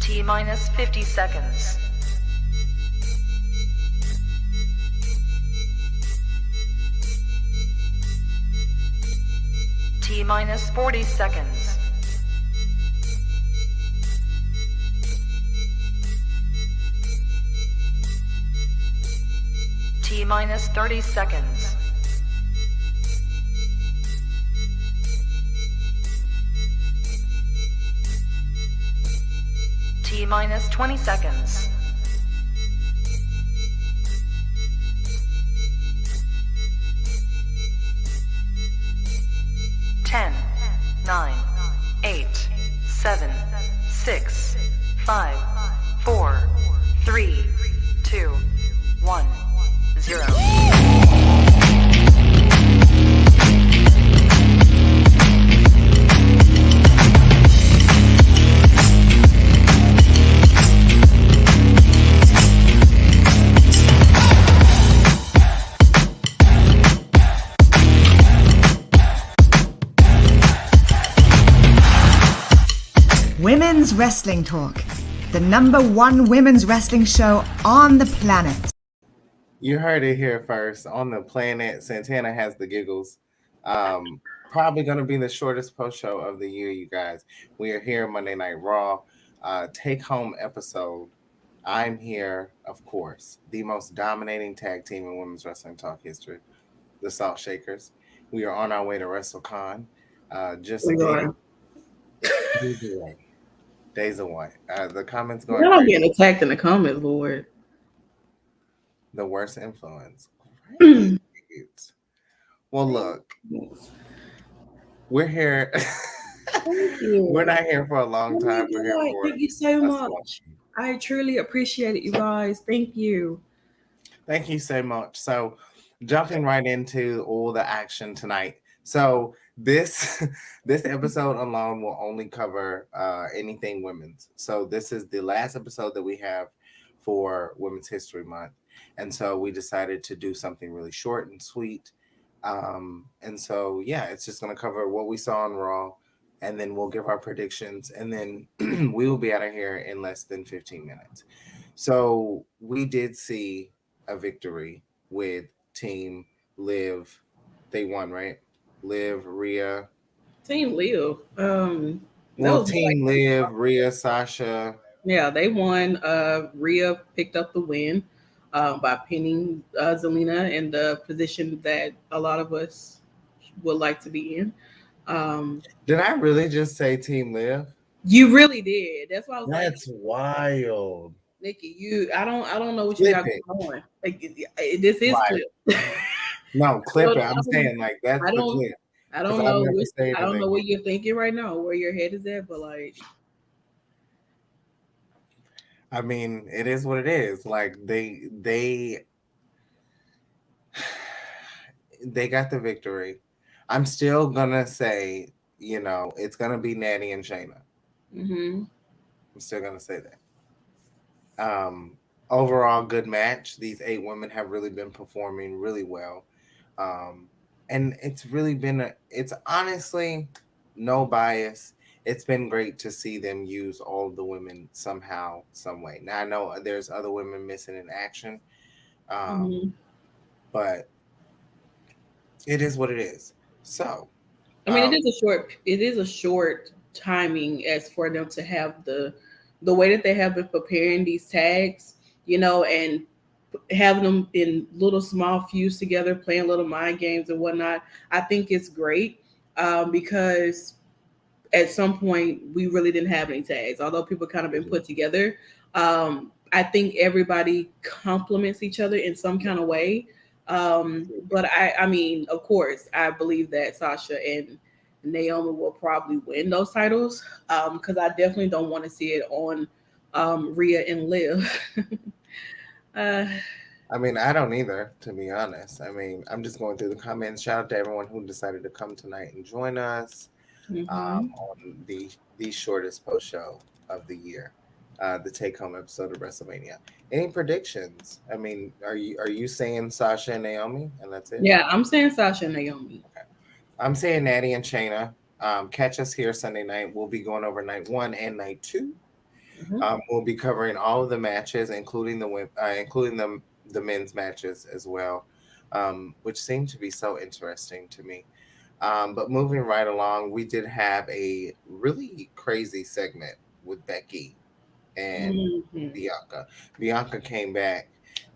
T minus 50 seconds. T minus 40 seconds. T minus 30 seconds. T minus 20 seconds. Ten, 9, 8, 7, 6, 5, 4, 3, 2, 1, 0. Women's Wrestling Talk, the #1 women's wrestling show on the planet. You heard it here first. On the planet, Santana has the giggles. Probably going to be the shortest post show of the year, you guys. We are here Monday Night Raw, take-home episode. I'm here, of course, the most dominating tag team in women's wrestling talk history, the Salt Shakers. We are on our way to WrestleCon. Just again, days away. The comments going. You're not getting attacked in the comments, Lord. The worst influence. Great. Well, look, we're here. We're not here for a long time. We're here for thank you so much. I truly appreciate it, you guys. Thank you. Thank you so much. So, jumping right into all the action tonight. So this episode alone will only cover anything women's. So this is the last episode that we have for Women's History Month. And so we decided to do something really short and sweet. And so, yeah, it's just going to cover what we saw on Raw, and then we'll give our predictions, and then we will be out of here in less than 15 minutes. So we did see a victory with Team Liv. They won, right? Liv, Rhea. Team Liv. Team Liv, Rhea, Sasha. Yeah, they won. Rhea picked up the win by pinning Zelina in the position that a lot of us would like to be in. Did I really just say Team Liv? You really did. That's why I was That's wild. Nikki, I don't know what you got going on. Like, this is clip. No, clip it. I'm saying like that's the clip. I don't know. I don't know what you're thinking right now, where your head is at, but like, I mean, it is what it is. Like they got the victory. I'm still gonna say, it's gonna be Natty and Shayna. Mm-hmm. I'm still gonna say that. Overall, good match. These 8 women have really been performing really well. And it's really been it's honestly no bias. It's been great to see them use all of the women somehow, some way. Now I know there's other women missing in action, but it is what it is. So, I mean, it is a short timing as for them to have the way that they have been preparing these tags, and having them in little small feuds together, playing little mind games and whatnot. I think it's great because at some point we really didn't have any tags, although people kind of been put together. I think everybody complements each other in some kind of way. But I mean, of course, I believe that Sasha and Naomi will probably win those titles because I definitely don't want to see it on Rhea and Liv. I mean, I don't either, to be honest. I mean, I'm just going through the comments. Shout out to everyone who decided to come tonight and join us on the shortest post show of the year, the take-home episode of WrestleMania. Any predictions? I mean, are you saying Sasha and Naomi, and that's it? Yeah, I'm saying Sasha and Naomi. Okay. I'm saying Natty and Shayna. Catch us here Sunday night. We'll be going over night 1 and night 2. Mhm. We'll be covering all of the matches, including including the men's matches as well, which seemed to be so interesting to me. But moving right along, we did have a really crazy segment with Becky and Mhm. Bianca. Bianca came back,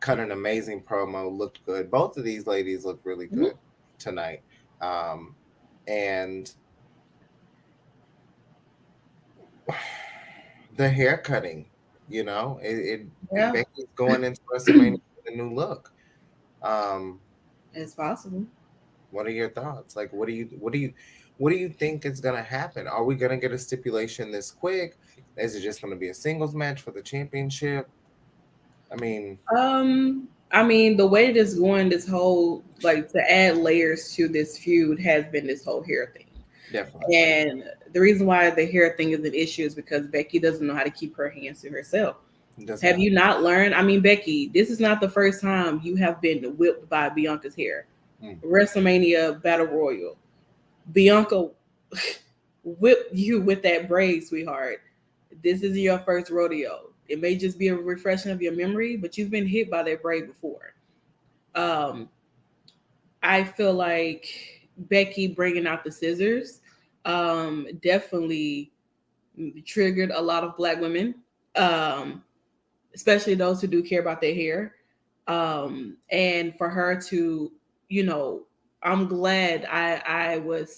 cut an amazing promo, looked good. Both of these ladies looked really Mhm. good tonight. Um, and the hair cutting, Yeah, Becky's going into WrestleMania with a new look. Um, it's possible. what are your thoughts? Like, what do you think is gonna happen? Are we gonna get a stipulation this quick? Is it just gonna be a singles match for the championship? I mean, I mean, the way it is going, this whole like to add layers to this feud has been this whole hair thing. definitely. And the reason why the hair thing is an issue is because Becky doesn't know how to keep her hands to herself. It does Have not. you not learned? I mean, Becky, this is not the first time you have been whipped by Bianca's hair. Mm. WrestleMania Battle Royal. Bianca whipped you with that braid, sweetheart. This is your first rodeo. It may just be a refreshing of your memory, but you've been hit by that braid before. Um, I feel like Becky bringing out the scissors definitely triggered a lot of black women, um, especially those who do care about their hair. And for her to, you know, I'm glad I wouldn't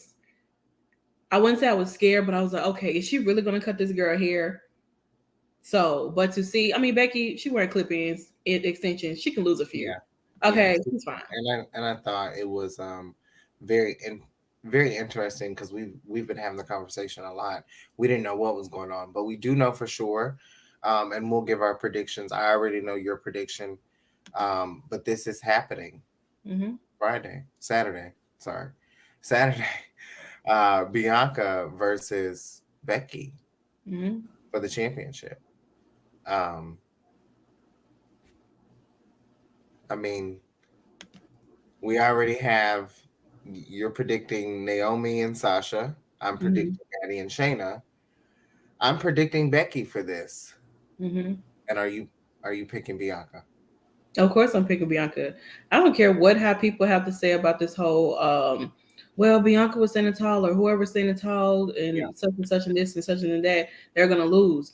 say I was scared, but I was like, okay, is she really gonna cut this girl hair? So, but to see, I mean, Becky, she wearing clip-ins, extensions, she can lose a few. Yeah, yeah. Okay, she's fine. And I thought it was very very interesting because we've been having the conversation a lot. We didn't know what was going on, but we do know for sure. And we'll give our predictions. I already know your prediction. But this is happening Hmm. Saturday. Sorry, Saturday. Bianca versus Becky Hmm. for the championship. Um, I mean, we already have. You're predicting Naomi and Sasha. I'm Hmm. predicting Maddie and Shayna. I'm predicting Becky for this. Hmm. And are you picking Bianca? Of course, I'm picking Bianca. I don't care what how people have to say about this whole. Well, Bianca was standing tall, or whoever's standing tall, Yeah, and such and this and such and that, they're gonna lose.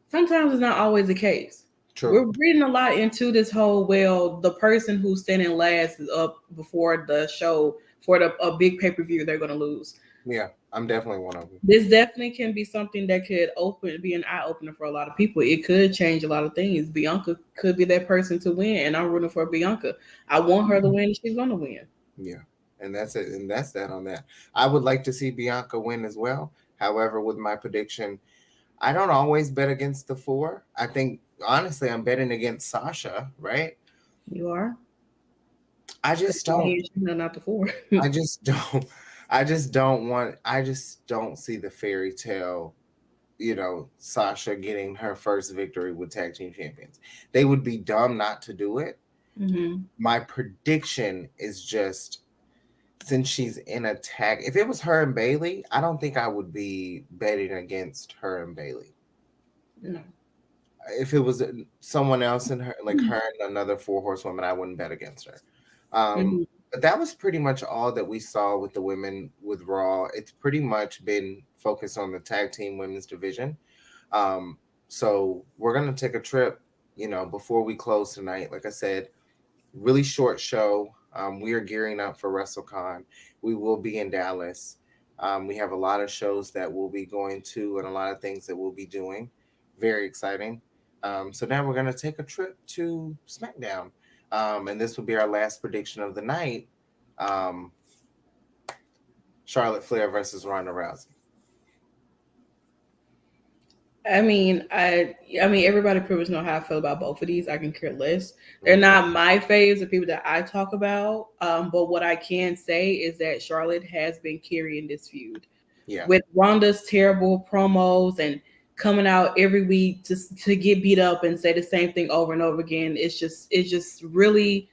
Sometimes it's not always the case. true. We're reading a lot into this whole, well, the person who's standing last is up before the show for a big pay-per-view, they're going to lose. Yeah, I'm definitely one of them. This definitely can be something that could be an eye opener for a lot of people. It could change a lot of things. Bianca could be that person to win, and I'm rooting for Bianca. I want her to win, and she's going to win. Yeah, and that's it. And that's that on that. I would like to see Bianca win as well. However, with my prediction, I don't always bet against the four. I think honestly, I'm betting against Sasha, right? You are? I just don't. No, not the four. I just don't. I just don't want. I just don't see the fairy tale. Sasha getting her first victory with tag team champions. They would be dumb not to do it. Hmm. My prediction is just since she's in a tag. If it was her and Bailey, I don't think I would be betting against her and Bailey. No. If it was someone else in her, like her and another four horsewoman, I wouldn't bet against her. Um, Hmm. but that was pretty much all that we saw with the women with Raw. It's pretty much been focused on the tag team women's division. Um, so we're gonna take a trip, before we close tonight. Like I said, really short show. We are gearing up for WrestleCon. We will be in Dallas. We have a lot of shows that we'll be going to and a lot of things that we'll be doing. Very exciting. So now we're going to take a trip to SmackDown. And this will be our last prediction of the night. Um, Charlotte Flair versus Ronda Rousey. I mean, everybody pretty much know how I feel about both of these. I can care less. They're not my faves, the people that I talk about. But what I can say is that Charlotte has been carrying this feud Yeah. with Ronda's terrible promos and coming out every week just to get beat up and say the same thing over and over again. It's just really,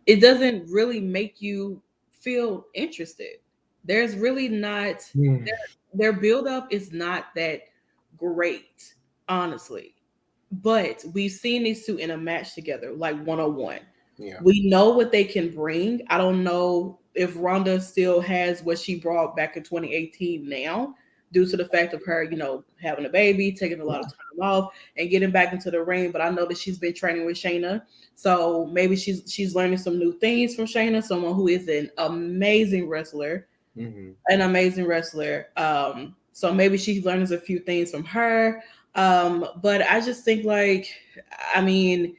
it doesn't really make you feel interested. There's really not Hmm. their build up is not that great. honestly. But we've seen these two in a match together, like 101. Yeah. We know what they can bring. I don't know if Ronda still has what she brought back in 2018 now, due to the fact of her, having a baby, taking a lot of time off, and getting back into the ring. But I know that she's been training with Shayna, so maybe she's learning some new things from Shayna, someone who is an amazing wrestler, Mm-hmm. an amazing wrestler. So maybe she learns a few things from her. But I just think like, I mean,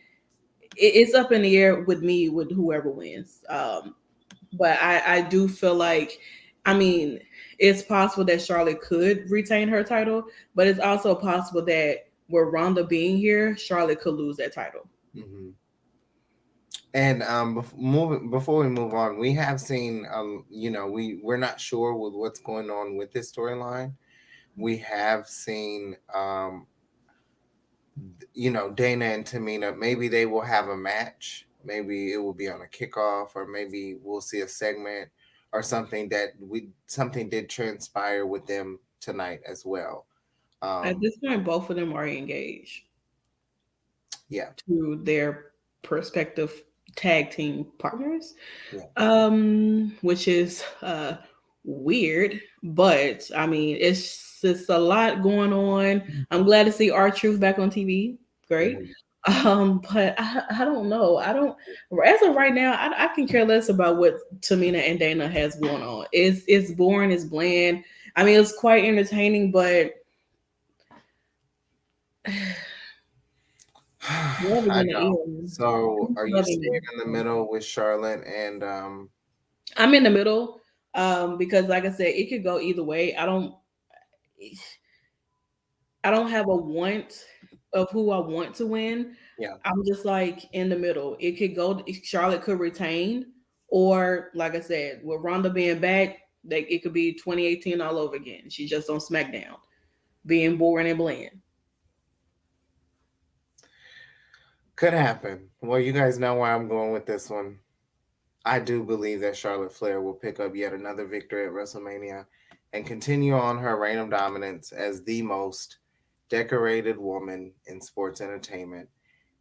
it's up in the air with me with whoever wins. But I do feel like, I mean, it's possible that Charlotte could retain her title, but it's also possible that with Ronda being here, Charlotte could lose that title. Mm-hmm. And before we move on, we have seen, we're not sure with what's going on with this storyline. We have seen, Dana and Tamina. Maybe they will have a match. Maybe it will be on a kickoff, or maybe we'll see a segment or something did transpire with them tonight as well. At this point, both of them are engaged Yeah, to their prospective tag team partners, yeah. which is weird, but I mean, it's just a lot going on. I'm glad to see R-Truth back on TV. Great. Mhm. But I don't know. I don't, as of right now, I can care less about what Tamina and Dana has going on. It's boring, it's bland. I mean, it's quite entertaining, but never I gonna know. end. So, are you staying Loving. in the middle with Charlotte and I'm in the middle, because like I said, it could go either way. I don't have a want of who I want to win. yeah? I'm just like in the middle. It could go. Charlotte could retain, or like I said, with Ronda being back, it could be 2018 all over again. She's just on SmackDown, being boring and bland. Could happen. Well, you guys know where I'm going with this one. I do believe that Charlotte Flair will pick up yet another victory at WrestleMania and continue on her reign of dominance as the most decorated woman in sports entertainment,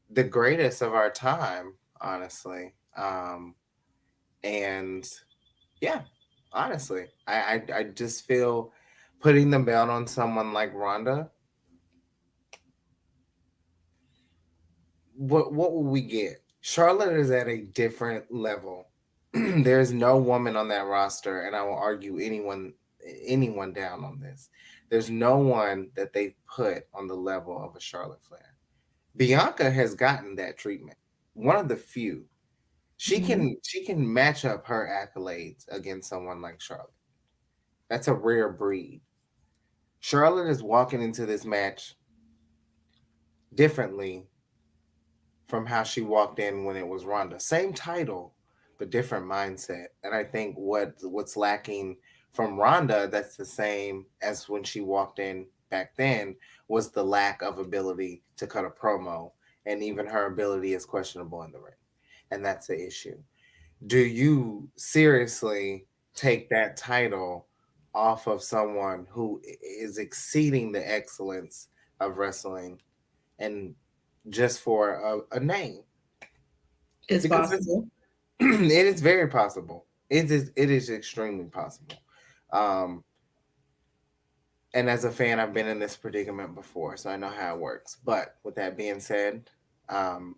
the greatest of our time, honestly. And yeah, honestly, I just feel putting the belt on someone like Ronda. What will we get? Charlotte is at a different level. There's no woman on that roster, and I will argue anyone down on this. There's no one that they've put on the level of a Charlotte Flair. Bianca has gotten that treatment. One of the few. She Mhm. can match up her accolades against someone like Charlotte. That's a rare breed. Charlotte is walking into this match differently from how she walked in when it was Ronda. Same title, but different mindset. And I think what's lacking from Ronda that's the same as when she walked in back then was the lack of ability to cut a promo, and even her ability is questionable in the ring. And that's the issue. Do you seriously take that title off of someone who is exceeding the excellence of wrestling, and just for a name? It's Because possible. it is very possible. It is extremely possible. Um, and as a fan, I've been in this predicament before, so I know how it works. But with that being said,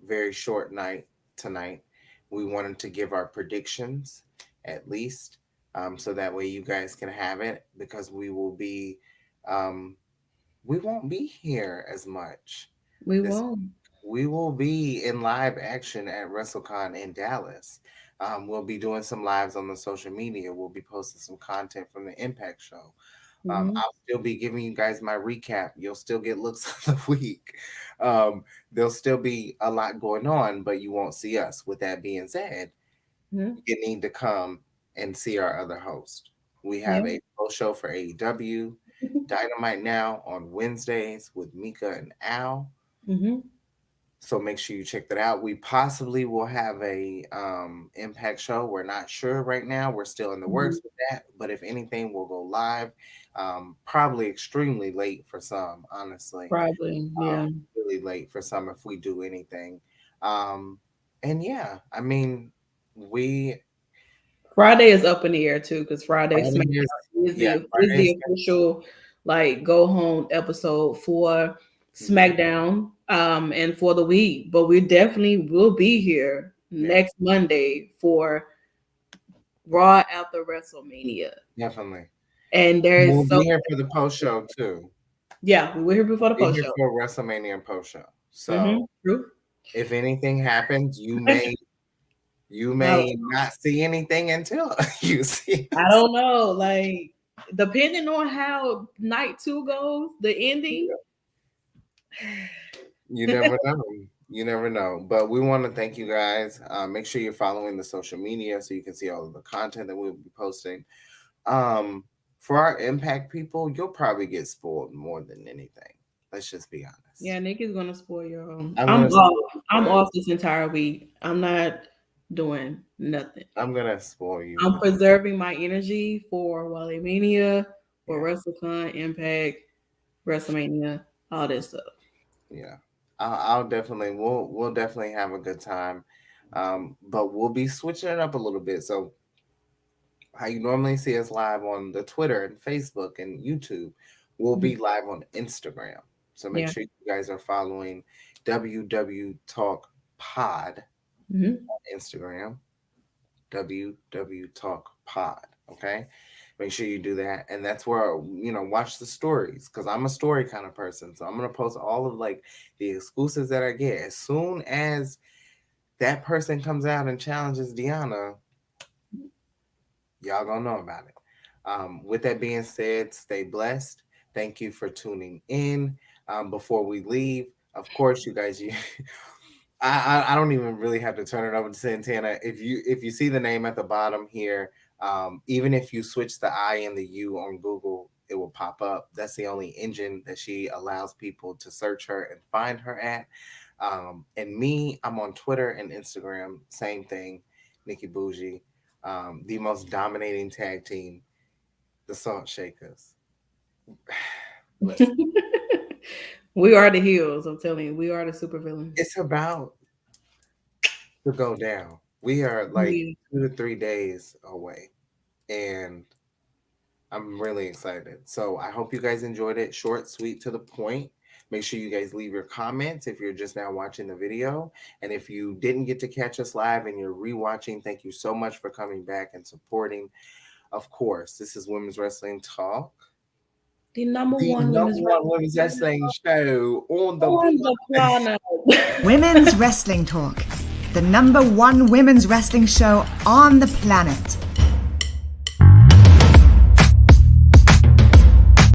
very short night tonight. We wanted to give our predictions at least, so that way you guys can have it, because um, we won't be here as much We this. won't. We will be in live action at WrestleCon in Dallas. We'll be doing some lives on the social media. We'll be posting some content from the Impact show. Mhm. I'll still be giving you guys my recap. You'll still get looks of the week. Um, there'll still be a lot going on, but you won't see us. With that being said, Mhm. you need to come and see our other host. We Yeah. have a post show for AEW Dynamite now on Wednesdays with Mika and Al. Mhm. So make sure you check that out. We possibly will have a Impact show. We're not sure right now. We're still in the works with that. But if anything, we'll go live. Probably extremely late for some, honestly. Probably, yeah. Really late for some if we do anything. And yeah, I mean, Friday is up in the air too, because Friday Friday SmackDown is yeah, the Friday's official like go home episode for SmackDown and for the week. But we definitely will be here next Monday for Raw after WrestleMania. definitely. And there We'll is be here for the post show too. yeah, we were here before the Be post here show. for WrestleMania and post show. So True. if anything happens, you may not see anything until you see. I don't know, like depending on how night 2 goes, the ending. You never know. You never know. But we want to thank you guys. Make sure you're following the social media so you can see all of the content that we'll be posting. For our Impact people, you'll probably get spoiled more than anything. Let's just be honest. Yeah, Nick is gonna spoil your home. I'm off this entire week. I'm not doing nothing. I'm gonna spoil you. I'm preserving my energy for Wally Mania, for WrestleCon, Impact, WrestleMania, all that stuff. Yeah, I'll definitely we'll definitely have a good time, but we'll be switching it up a little bit. So how you normally see us live on the Twitter and Facebook and YouTube, we'll be live on Instagram. So make sure you guys are following WW Talk Pod on Instagram. WW Talk Pod. Okay. Make sure you do that. And that's where, watch the stories, because I'm a story kind of person. So I'm going to post all of like the exclusives that I get. As soon as that person comes out and challenges Deanna, y'all going to know about it. With that being said, stay blessed. Thank you for tuning in. Before we leave, of course, you guys, I don't even really have to turn it over to Santana. If you see the name at the bottom here, even if you switch the I and the U on Google, it will pop up. That's the only engine that she allows people to search her and find her at. And me, I'm on Twitter and Instagram, same thing, Nickie Booshie, the most dominating tag team, the Salt Shakers. We are the heels. I'm telling you, we are the supervillains. It's about to go down. We are like 2 to 3 days away, and I'm really excited. So I hope you guys enjoyed it. Short, sweet, to the point. Make sure you guys leave your comments if you're just now watching the video. And if you didn't get to catch us live and you're rewatching, thank you so much for coming back and supporting. Of course, this is Women's Wrestling Talk. The number one women's wrestling show on the planet. Women's Wrestling Talk, the number one women's wrestling show on the planet.